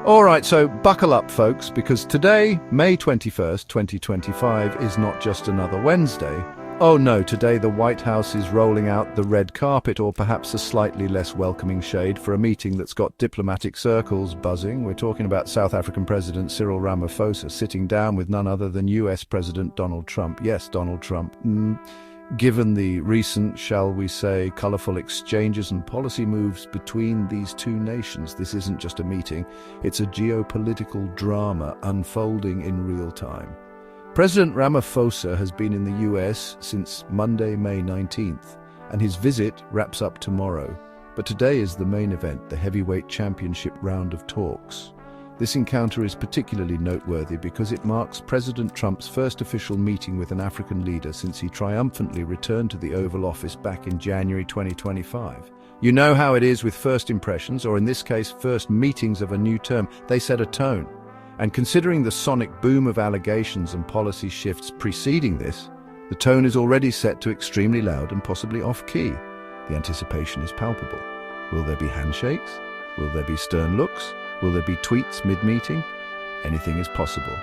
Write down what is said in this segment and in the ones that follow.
All right, so buckle up, folks, because today, May 21st, 2025, is not just another Wednesday. Oh no, today the White House is rolling out the red carpet, or perhaps a slightly less welcoming shade, for a meeting that's got diplomatic circles buzzing. We're talking about South African President Cyril Ramaphosa sitting down with none other than US President Donald Trump. Yes, Donald Trump. Given the recent, shall we say, colourful exchanges and policy moves between these two nations, this isn't just a meeting, it's a geopolitical drama unfolding in real time. President Ramaphosa has been in the US since Monday, May 19th, and his visit wraps up tomorrow. But today is the main event, the heavyweight championship round of talks. This encounter is particularly noteworthy because it marks President Trump's first official meeting with an African leader since he triumphantly returned to the Oval Office back in January 2025. You know how it is with first impressions, or in this case, first meetings of a new term. They set a tone. And considering the sonic boom of allegations and policy shifts preceding this, the tone is already set to extremely loud and possibly off-key. The anticipation is palpable. Will there be handshakes? Will there be stern looks? Will there be tweets mid-meeting? Anything is possible.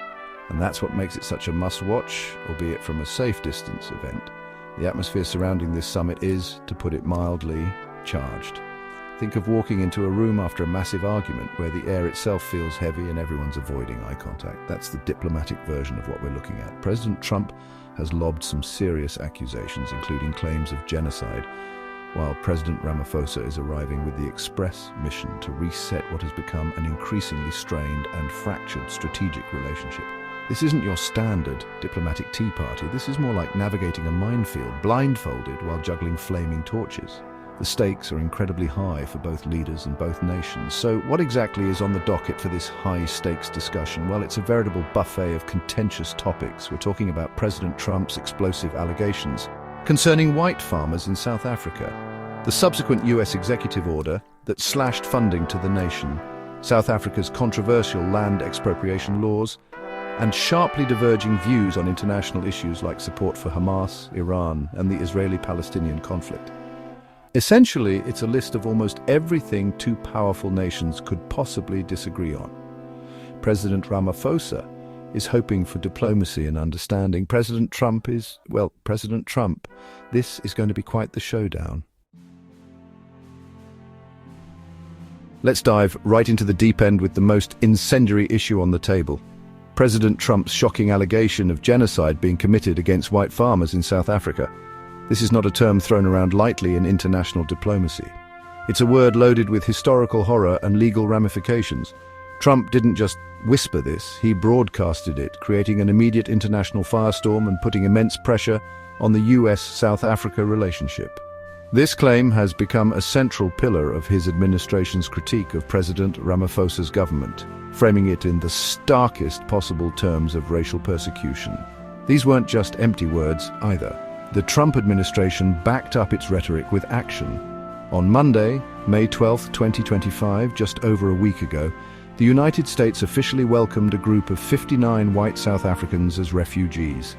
And that's what makes it such a must-watch, albeit from a safe distance, event. The atmosphere surrounding this summit is, to put it mildly, charged. Think of walking into a room after a massive argument where the air itself feels heavy and everyone's avoiding eye contact. That's the diplomatic version of what we're looking at. President Trump has lobbed some serious accusations, including claims of genocide, while President Ramaphosa is arriving with the express mission to reset what has become an increasingly strained and fractured strategic relationship. This isn't your standard diplomatic tea party. This is more like navigating a minefield, blindfolded while juggling flaming torches. The stakes are incredibly high for both leaders and both nations. So what exactly is on the docket for this high-stakes discussion? Well, it's a veritable buffet of contentious topics. We're talking about President Trump's explosive allegations concerning white farmers in South Africa, the subsequent US executive order that slashed funding to the nation, South Africa's controversial land expropriation laws, and sharply diverging views on international issues like support for Hamas, Iran, and the Israeli-Palestinian conflict. Essentially, it's a list of almost everything two powerful nations could possibly disagree on. President Ramaphosa is hoping for diplomacy and understanding. President Trump is, well, President Trump. This is going to be quite the showdown. Let's dive right into the deep end with the most incendiary issue on the table. President Trump's shocking allegation of genocide being committed against white farmers in South Africa. This is not a term thrown around lightly in international diplomacy. It's a word loaded with historical horror and legal ramifications. Trump didn't just whisper this, he broadcasted it, creating an immediate international firestorm and putting immense pressure on the US-South Africa relationship. This claim has become a central pillar of his administration's critique of President Ramaphosa's government, framing it in the starkest possible terms of racial persecution. These weren't just empty words either. The Trump administration backed up its rhetoric with action. On Monday, May 12, 2025, just over a week ago, the United States officially welcomed a group of 59 white South Africans as refugees.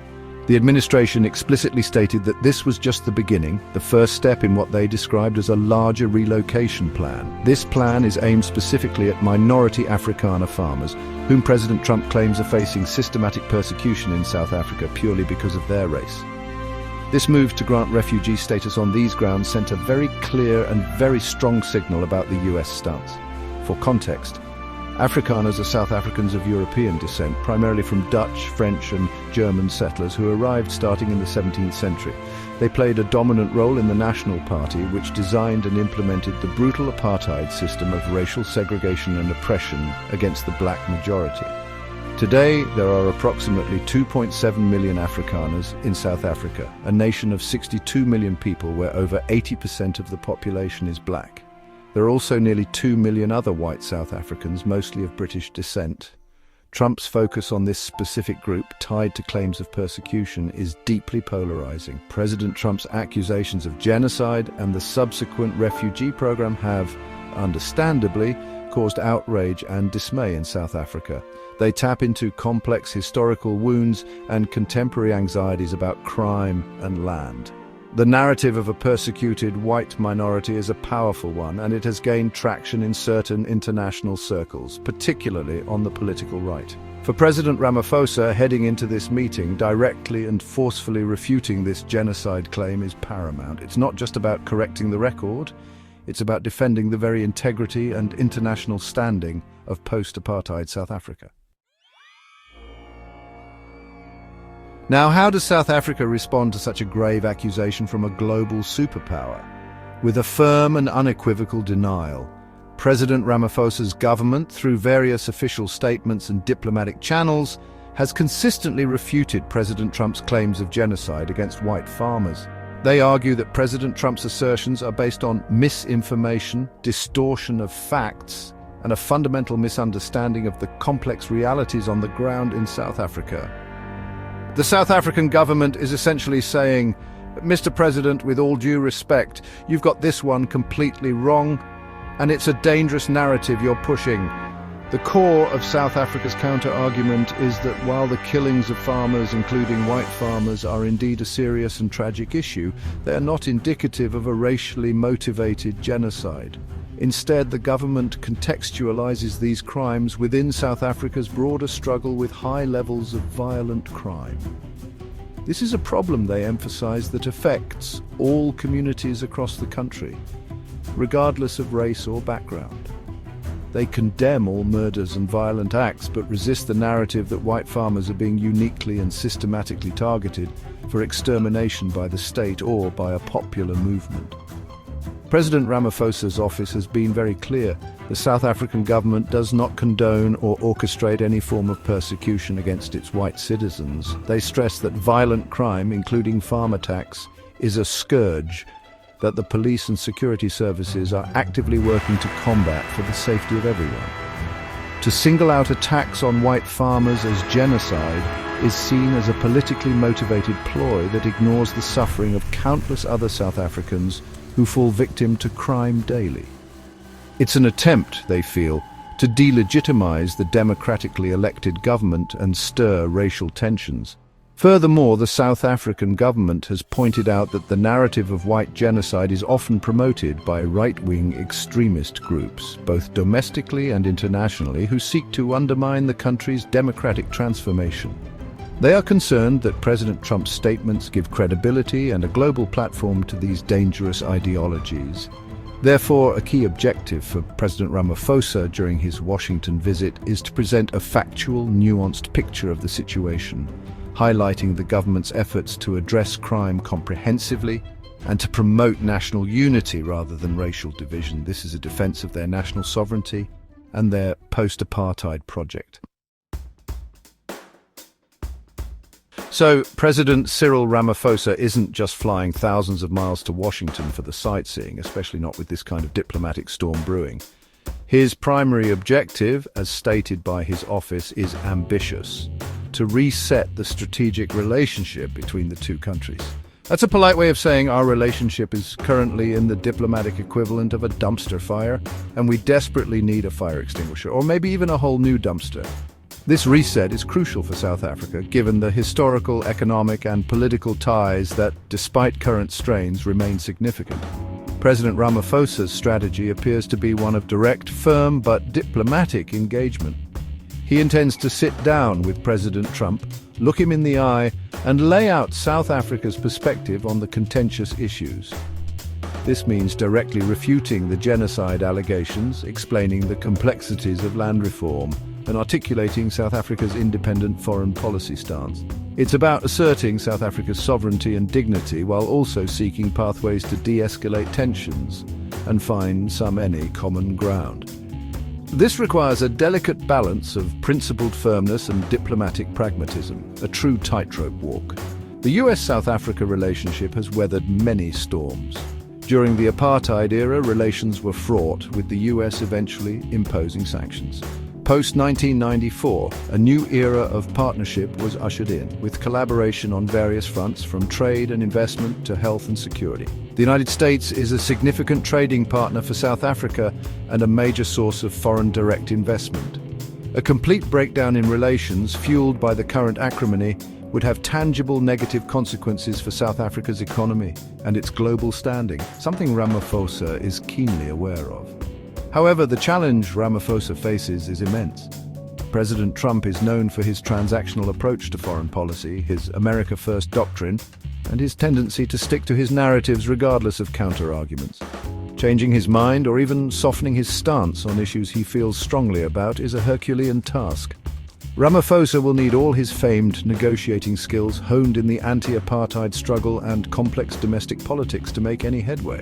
The administration explicitly stated that this was just the beginning, the first step in what they described as a larger relocation plan. This plan is aimed specifically at minority Afrikaner farmers, whom President Trump claims are facing systematic persecution in South Africa purely because of their race. This move to grant refugee status on these grounds sent a very clear and very strong signal about the US stance. For context, Afrikaners are South Africans of European descent, primarily from Dutch, French and German settlers who arrived starting in the 17th century. They played a dominant role in the National Party, which designed and implemented the brutal apartheid system of racial segregation and oppression against the black majority. Today, there are approximately 2.7 million Afrikaners in South Africa, a nation of 62 million people where over 80% of the population is black. There are also nearly 2 million other white South Africans, mostly of British descent. Trump's focus on this specific group, tied to claims of persecution, is deeply polarizing. President Trump's accusations of genocide and the subsequent refugee program have, understandably, caused outrage and dismay in South Africa. They tap into complex historical wounds and contemporary anxieties about crime and land. The narrative of a persecuted white minority is a powerful one, and it has gained traction in certain international circles, particularly on the political right. For President Ramaphosa, heading into this meeting, directly and forcefully refuting this genocide claim is paramount. It's not just about correcting the record, it's about defending the very integrity and international standing of post-apartheid South Africa. Now, how does South Africa respond to such a grave accusation from a global superpower? With a firm and unequivocal denial. President Ramaphosa's government, through various official statements and diplomatic channels, has consistently refuted President Trump's claims of genocide against white farmers. They argue that President Trump's assertions are based on misinformation, distortion of facts, and a fundamental misunderstanding of the complex realities on the ground in South Africa. The South African government is essentially saying, Mr. President, with all due respect, you've got this one completely wrong, and it's a dangerous narrative you're pushing. The core of South Africa's counter-argument is that while the killings of farmers, including white farmers, are indeed a serious and tragic issue, they are not indicative of a racially motivated genocide. Instead, the government contextualizes these crimes within South Africa's broader struggle with high levels of violent crime. This is a problem, they emphasize, that affects all communities across the country, regardless of race or background. They condemn all murders and violent acts, but resist the narrative that white farmers are being uniquely and systematically targeted for extermination by the state or by a popular movement. President Ramaphosa's office has been very clear. The South African government does not condone or orchestrate any form of persecution against its white citizens. They stress that violent crime, including farm attacks, is a scourge that the police and security services are actively working to combat for the safety of everyone. To single out attacks on white farmers as genocide is seen as a politically motivated ploy that ignores the suffering of countless other South Africans who fall victim to crime daily. It's an attempt, they feel, to delegitimize the democratically elected government and stir racial tensions. Furthermore, the South African government has pointed out that the narrative of white genocide is often promoted by right-wing extremist groups, both domestically and internationally, who seek to undermine the country's democratic transformation. They are concerned that President Trump's statements give credibility and a global platform to these dangerous ideologies. Therefore, a key objective for President Ramaphosa during his Washington visit is to present a factual, nuanced picture of the situation, highlighting the government's efforts to address crime comprehensively and to promote national unity rather than racial division. This is a defense of their national sovereignty and their post-apartheid project. So, President Cyril Ramaphosa isn't just flying thousands of miles to Washington for the sightseeing, especially not with this kind of diplomatic storm brewing. His primary objective, as stated by his office, is ambitious: to reset the strategic relationship between the two countries. That's a polite way of saying our relationship is currently in the diplomatic equivalent of a dumpster fire, and we desperately need a fire extinguisher, or maybe even a whole new dumpster. This reset is crucial for South Africa, given the historical, economic and political ties that, despite current strains, remain significant. President Ramaphosa's strategy appears to be one of direct, firm but diplomatic engagement. He intends to sit down with President Trump, look him in the eye, and lay out South Africa's perspective on the contentious issues. This means directly refuting the genocide allegations, explaining the complexities of land reform, and articulating South Africa's independent foreign policy stance. It's about asserting South Africa's sovereignty and dignity while also seeking pathways to de-escalate tensions and find any common ground. This requires a delicate balance of principled firmness and diplomatic pragmatism, a true tightrope walk. The US-South Africa relationship has weathered many storms. During the apartheid era, relations were fraught, with the US eventually imposing sanctions. Post-1994, a new era of partnership was ushered in, with collaboration on various fronts, from trade and investment to health and security. The United States is a significant trading partner for South Africa and a major source of foreign direct investment. A complete breakdown in relations, fueled by the current acrimony, would have tangible negative consequences for South Africa's economy and its global standing, something Ramaphosa is keenly aware of. However, the challenge Ramaphosa faces is immense. President Trump is known for his transactional approach to foreign policy, his America First doctrine, and his tendency to stick to his narratives regardless of counter-arguments. Changing his mind or even softening his stance on issues he feels strongly about is a Herculean task. Ramaphosa will need all his famed negotiating skills honed in the anti-apartheid struggle and complex domestic politics to make any headway.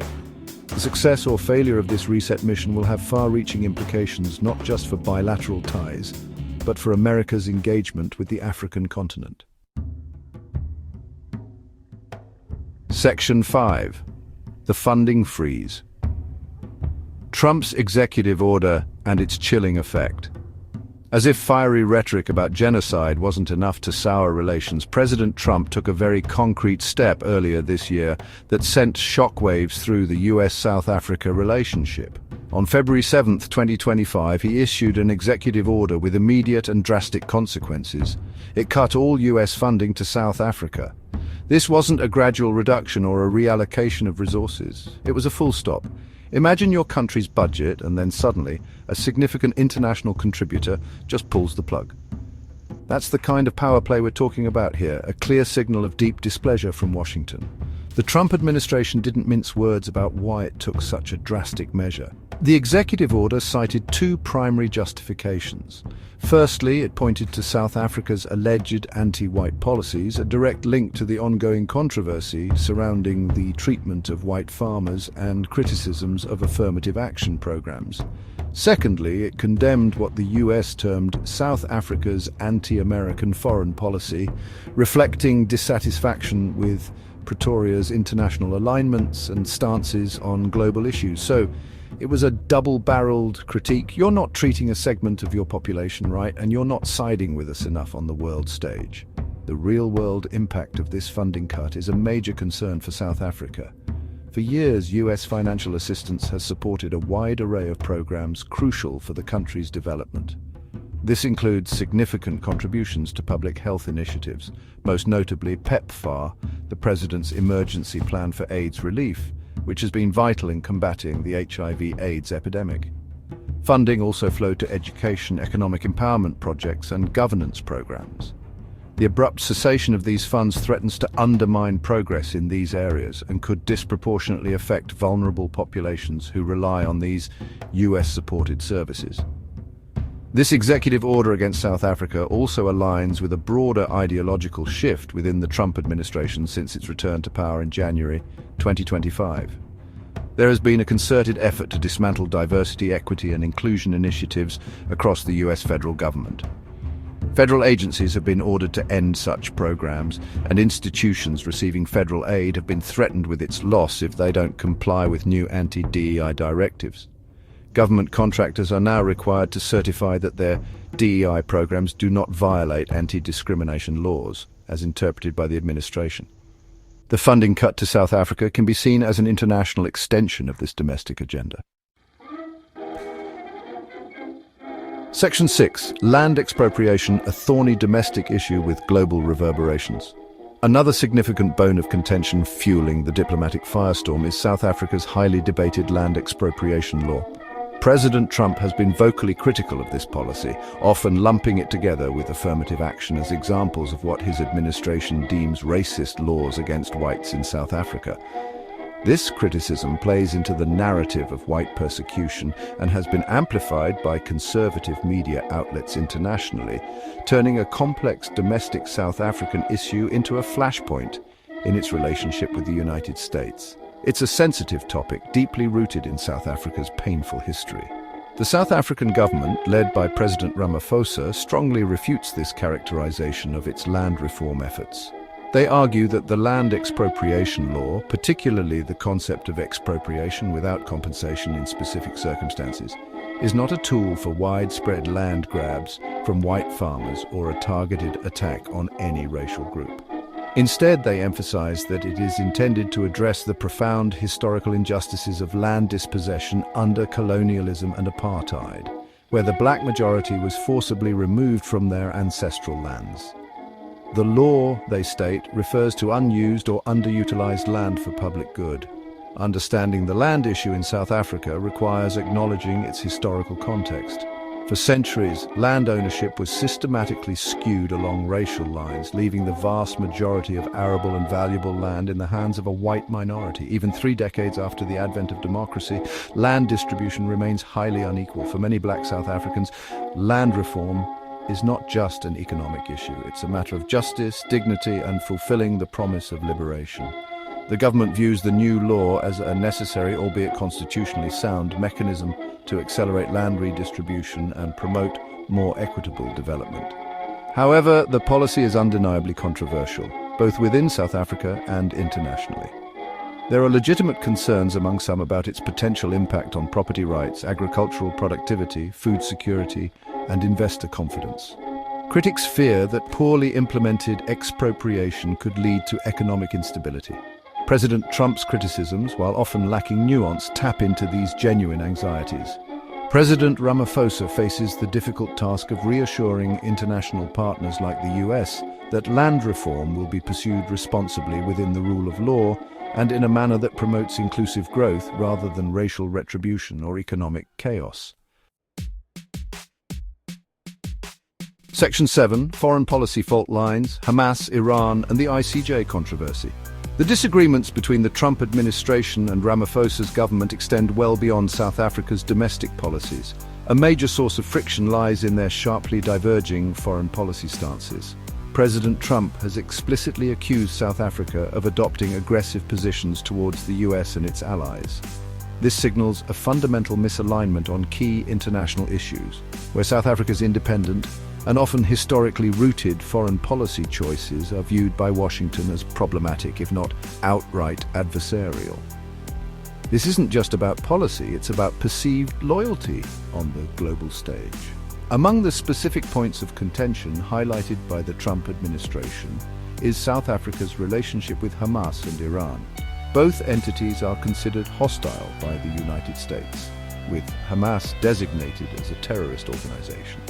The success or failure of this reset mission will have far-reaching implications not just for bilateral ties, but for America's engagement with the African continent. Section 5. The funding freeze. Trump's executive order and its chilling effect. As if fiery rhetoric about genocide wasn't enough to sour relations, President Trump took a very concrete step earlier this year that sent shockwaves through the US-South Africa relationship. On February 7, 2025, he issued an executive order with immediate and drastic consequences. It cut all US funding to South Africa. This wasn't a gradual reduction or a reallocation of resources. It was a full stop. Imagine your country's budget and then suddenly a significant international contributor just pulls the plug. That's the kind of power play we're talking about here, a clear signal of deep displeasure from Washington. The Trump administration didn't mince words about why it took such a drastic measure. The executive order cited two primary justifications. Firstly, it pointed to South Africa's alleged anti-white policies, a direct link to the ongoing controversy surrounding the treatment of white farmers and criticisms of affirmative action programs. Secondly, it condemned what the US termed South Africa's anti-American foreign policy, reflecting dissatisfaction with Pretoria's international alignments and stances on global issues. So, it was a double-barreled critique. You're not treating a segment of your population right, and you're not siding with us enough on the world stage. The real-world impact of this funding cut is a major concern for South Africa. For years, US financial assistance has supported a wide array of programs crucial for the country's development. This includes significant contributions to public health initiatives, most notably PEPFAR, the President's Emergency Plan for AIDS Relief, which has been vital in combating the HIV/AIDS epidemic. Funding also flowed to education, economic empowerment projects, and governance programs. The abrupt cessation of these funds threatens to undermine progress in these areas and could disproportionately affect vulnerable populations who rely on these US-supported services. This executive order against South Africa also aligns with a broader ideological shift within the Trump administration since its return to power in January 2025. There has been a concerted effort to dismantle diversity, equity, and inclusion initiatives across the US federal government. Federal agencies have been ordered to end such programs, and institutions receiving federal aid have been threatened with its loss if they don't comply with new anti-DEI directives. Government contractors are now required to certify that their DEI programs do not violate anti-discrimination laws, as interpreted by the administration. The funding cut to South Africa can be seen as an international extension of this domestic agenda. Section 6. Land expropriation, a thorny domestic issue with global reverberations. Another significant bone of contention fueling the diplomatic firestorm is South Africa's highly debated land expropriation law. President Trump has been vocally critical of this policy, often lumping it together with affirmative action as examples of what his administration deems racist laws against whites in South Africa. This criticism plays into the narrative of white persecution and has been amplified by conservative media outlets internationally, turning a complex domestic South African issue into a flashpoint in its relationship with the United States. It's a sensitive topic deeply rooted in South Africa's painful history. The South African government, led by President Ramaphosa, strongly refutes this characterization of its land reform efforts. They argue that the land expropriation law, particularly the concept of expropriation without compensation in specific circumstances, is not a tool for widespread land grabs from white farmers or a targeted attack on any racial group. Instead, they emphasize that it is intended to address the profound historical injustices of land dispossession under colonialism and apartheid, where the black majority was forcibly removed from their ancestral lands. The law, they state, refers to unused or underutilized land for public good. Understanding the land issue in South Africa requires acknowledging its historical context. For centuries, land ownership was systematically skewed along racial lines, leaving the vast majority of arable and valuable land in the hands of a white minority. Even 3 decades after the advent of democracy, land distribution remains highly unequal. For many black South Africans, land reform is not just an economic issue. It's a matter of justice, dignity, and fulfilling the promise of liberation. The government views the new law as a necessary, albeit constitutionally sound, mechanism to accelerate land redistribution and promote more equitable development. However, the policy is undeniably controversial, both within South Africa and internationally. There are legitimate concerns among some about its potential impact on property rights, agricultural productivity, food security, and investor confidence. Critics fear that poorly implemented expropriation could lead to economic instability. President Trump's criticisms, while often lacking nuance, tap into these genuine anxieties. President Ramaphosa faces the difficult task of reassuring international partners like the US that land reform will be pursued responsibly within the rule of law and in a manner that promotes inclusive growth rather than racial retribution or economic chaos. Section 7, Foreign Policy Fault Lines, Hamas, Iran, and the ICJ controversy. The disagreements between the Trump administration and Ramaphosa's government extend well beyond South Africa's domestic policies. A major source of friction lies in their sharply diverging foreign policy stances. President Trump has explicitly accused South Africa of adopting aggressive positions towards the US and its allies. This signals a fundamental misalignment on key international issues, where South Africa's independent and often historically rooted foreign policy choices are viewed by Washington as problematic, if not outright adversarial. This isn't just about policy, it's about perceived loyalty on the global stage. Among the specific points of contention highlighted by the Trump administration is South Africa's relationship with Hamas and Iran. Both entities are considered hostile by the United States, with Hamas designated as a terrorist organization.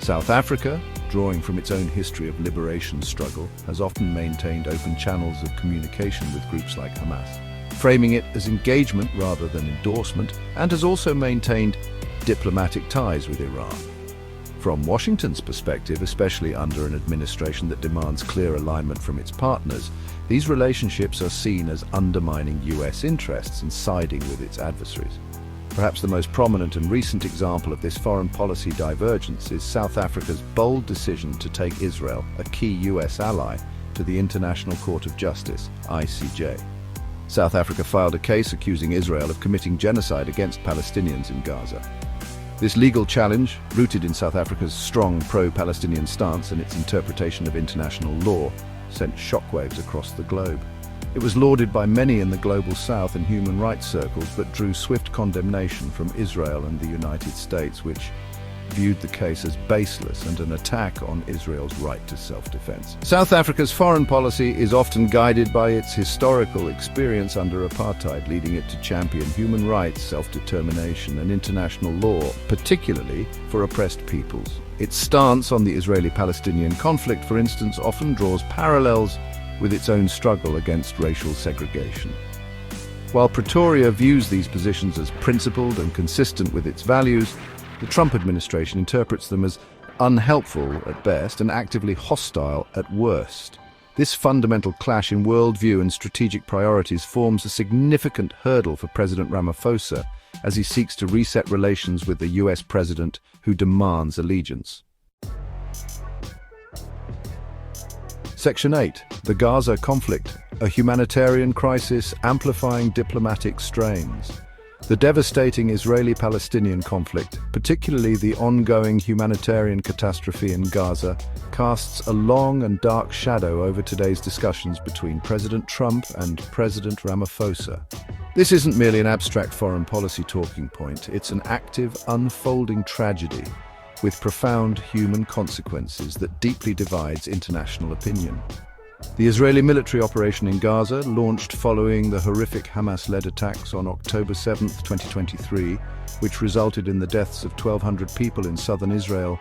South Africa, drawing from its own history of liberation struggle, has often maintained open channels of communication with groups like Hamas, framing it as engagement rather than endorsement, and has also maintained diplomatic ties with Iran. From Washington's perspective, especially under an administration that demands clear alignment from its partners, these relationships are seen as undermining US interests and siding with its adversaries. Perhaps the most prominent and recent example of this foreign policy divergence is South Africa's bold decision to take Israel, a key US ally, to the International Court of Justice, ICJ. South Africa filed a case accusing Israel of committing genocide against Palestinians in Gaza. This legal challenge, rooted in South Africa's strong pro-Palestinian stance and its interpretation of international law, sent shockwaves across the globe. It was lauded by many in the global south and human rights circles, but drew swift condemnation from Israel and the United States, which viewed the case as baseless and an attack on Israel's right to self-defense. South Africa's foreign policy is often guided by its historical experience under apartheid, leading it to champion human rights, self-determination, and international law, particularly for oppressed peoples. Its stance on the Israeli-Palestinian conflict, for instance, often draws parallels with its own struggle against racial segregation. While Pretoria views these positions as principled and consistent with its values, the Trump administration interprets them as unhelpful at best and actively hostile at worst. This fundamental clash in worldview and strategic priorities forms a significant hurdle for President Ramaphosa as he seeks to reset relations with the US president who demands allegiance. Section 8. The Gaza conflict, a humanitarian crisis amplifying diplomatic strains. The devastating Israeli-Palestinian conflict, particularly the ongoing humanitarian catastrophe in Gaza, casts a long and dark shadow over today's discussions between President Trump and President Ramaphosa. This isn't merely an abstract foreign policy talking point, it's an active, unfolding tragedy with profound human consequences that deeply divides international opinion. The Israeli military operation in Gaza, launched following the horrific Hamas-led attacks on October 7, 2023, which resulted in the deaths of 1,200 people in southern Israel,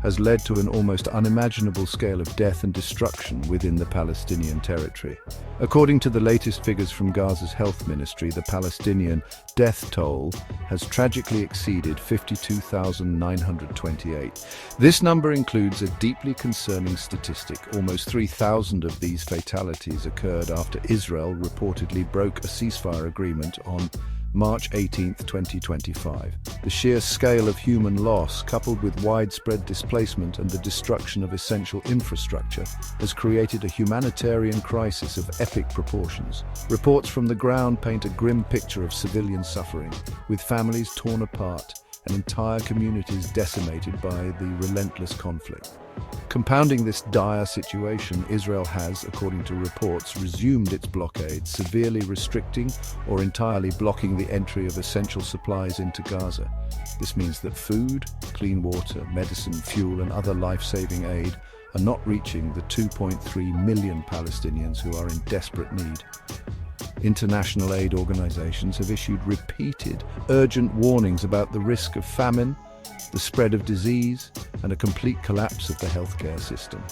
has led to an almost unimaginable scale of death and destruction within the Palestinian territory. According to the latest figures from Gaza's health ministry, the Palestinian death toll has tragically exceeded 52,928. This number includes a deeply concerning statistic. Almost 3,000 of these fatalities occurred after Israel reportedly broke a ceasefire agreement on March 18, 2025. The sheer scale of human loss, coupled with widespread displacement and the destruction of essential infrastructure, has created a humanitarian crisis of epic proportions. Reports from the ground paint a grim picture of civilian suffering, with families torn apart and entire communities decimated by the relentless conflict. Compounding this dire situation, Israel has, according to reports, resumed its blockade, severely restricting or entirely blocking the entry of essential supplies into Gaza. This means that food, clean water, medicine, fuel, and other life-saving aid are not reaching the 2.3 million Palestinians who are in desperate need. International aid organizations have issued repeated, urgent warnings about the risk of famine, the spread of disease, and a complete collapse of the healthcare system.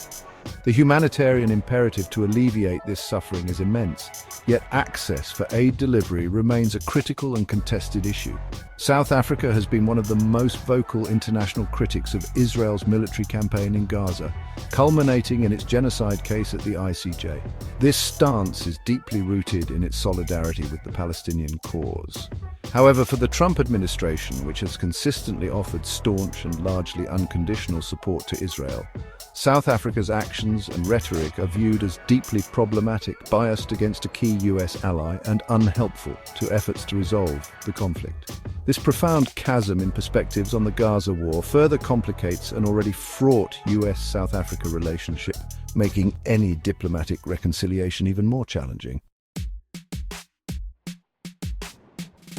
The humanitarian imperative to alleviate this suffering is immense, yet access for aid delivery remains a critical and contested issue. South Africa has been one of the most vocal international critics of Israel's military campaign in Gaza, culminating in its genocide case at the ICJ. This stance is deeply rooted in its solidarity with the Palestinian cause. However, for the Trump administration, which has consistently offered staunch and largely unconditional support to Israel, South Africa's actions and rhetoric are viewed as deeply problematic, biased against a key US ally, and unhelpful to efforts to resolve the conflict. This profound chasm in perspectives on the Gaza war further complicates an already fraught US-South Africa relationship, making any diplomatic reconciliation even more challenging.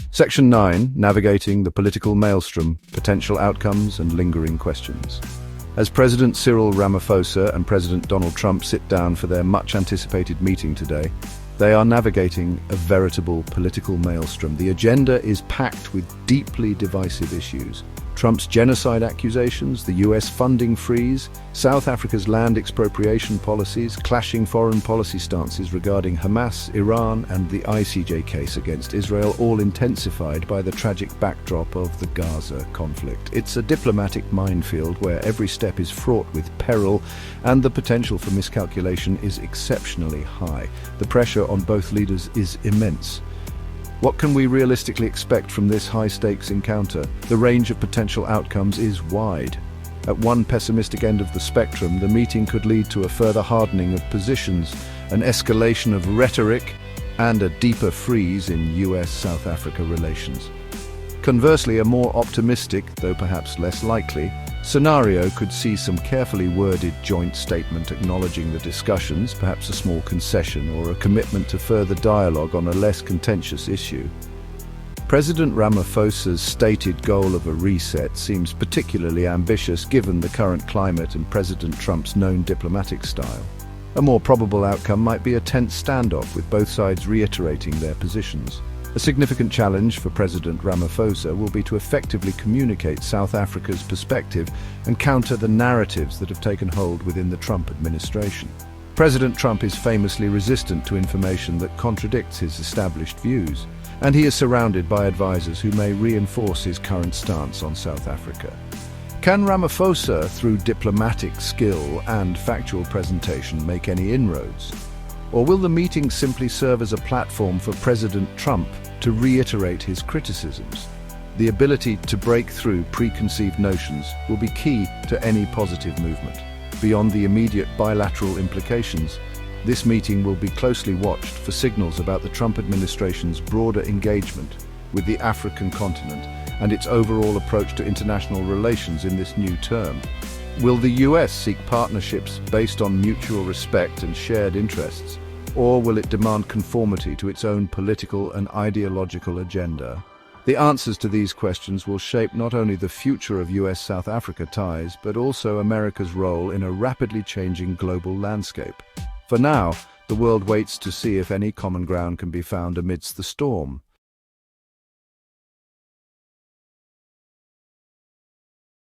Section 9, Navigating the Political Maelstrom, Potential Outcomes and Lingering Questions. As President Cyril Ramaphosa and President Donald Trump sit down for their much-anticipated meeting today, they are navigating a veritable political maelstrom. The agenda is packed with deeply divisive issues. Trump's genocide accusations, the US funding freeze, South Africa's land expropriation policies, clashing foreign policy stances regarding Hamas, Iran, and the ICJ case against Israel, all intensified by the tragic backdrop of the Gaza conflict. It's a diplomatic minefield where every step is fraught with peril, and the potential for miscalculation is exceptionally high. The pressure on both leaders is immense. What can we realistically expect from this high-stakes encounter? The range of potential outcomes is wide. At one pessimistic end of the spectrum, the meeting could lead to a further hardening of positions, an escalation of rhetoric, and a deeper freeze in US-South Africa relations. Conversely, a more optimistic, though perhaps less likely, scenario could see some carefully worded joint statement acknowledging the discussions, perhaps a small concession or a commitment to further dialogue on a less contentious issue. President Ramaphosa's stated goal of a reset seems particularly ambitious given the current climate and President Trump's known diplomatic style. A more probable outcome might be a tense standoff with both sides reiterating their positions. A significant challenge for President Ramaphosa will be to effectively communicate South Africa's perspective and counter the narratives that have taken hold within the Trump administration. President Trump is famously resistant to information that contradicts his established views, and he is surrounded by advisors who may reinforce his current stance on South Africa. Can Ramaphosa, through diplomatic skill and factual presentation, make any inroads? Or will the meeting simply serve as a platform for President Trump to reiterate his criticisms? The ability to break through preconceived notions will be key to any positive movement. Beyond the immediate bilateral implications, this meeting will be closely watched for signals about the Trump administration's broader engagement with the African continent and its overall approach to international relations in this new term. Will the US seek partnerships based on mutual respect and shared interests, or will it demand conformity to its own political and ideological agenda? The answers to these questions will shape not only the future of US-South Africa ties, but also America's role in a rapidly changing global landscape. For now, the world waits to see if any common ground can be found amidst the storm.